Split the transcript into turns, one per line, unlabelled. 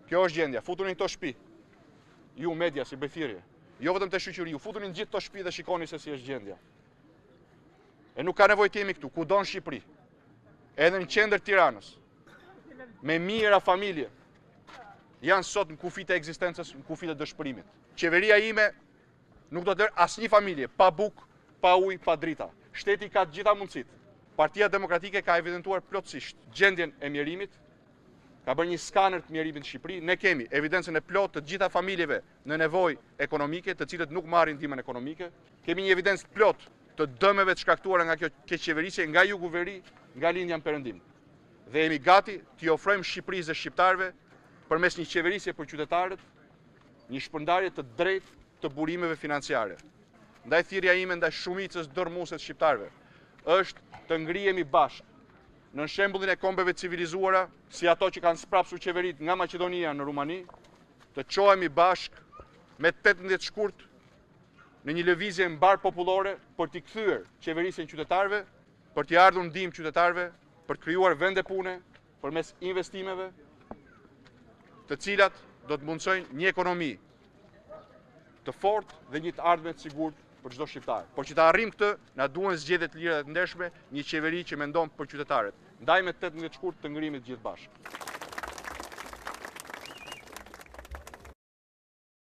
Kjo është gjendja. Futunin këto shtëpi. Ju media si befirje. Jo vetëm te shoqëri, ju futunin gjithë këto shtëpi dhe shikoni se si është gjendja. E nuk ka nevojë të jemi këtu, kudo në Shqipëri. Edhe në qendër Tiranës. Me mijëra familje janë sot në kufit e ekzistencës, në kufit e dëshpërimit. Qeveria ime nuk do të lërë asnjë familje pa bukë, pa ujë, pa drita. Shteti ka të gjitha mundësit. Partia Demokratike ka evidentuar plotësisht gjendjen e mjerimit, ka bërë një skaner të mjerimit në Shqipëri. Ne kemi evidencën e plotë të gjitha familjeve në nevojë ekonomike, të cilët nuk marrin ndihmën ekonomike. Kemi një evidencë plotë të dëmeve të shkaktuara nga kjo keqeverisje, nga jugu veri, nga lindja në perëndim. Dhe jemi gati t'i ofrojmë Shqipërisë dhe shqiptarëve përmes një qeverisje për qytetarët, një shpërndarje të drejtë të burimeve financiare. Ndaj thirrja ime ndaj shumicës dërmuese të shqiptarëve është të ngrihemi bashkë në shembullin e kombeve civilizuara, si ato që kanë sprapsur qeverit nga Maqedonia në Rumani, të çohemi bashkë me 18 shkurt në një lëvizje mbar popullore për t'i kthyer qeverisjen qytetarëve, për t'i ardhur ndihmë qytetarëve, për të krijuar vende pune përmes investimeve, të cilat do të mundsojnë një ekonomi të fortë dhe një të ardhme të sigurt për çdo shqiptar. Por që të arrijmë këtë, na duhen zgjedhje të lira dhe të ndershme, një qeveri që mendon për qytetarët. Ndaj me 18 shkurt të ngrimit gjithë bashkë.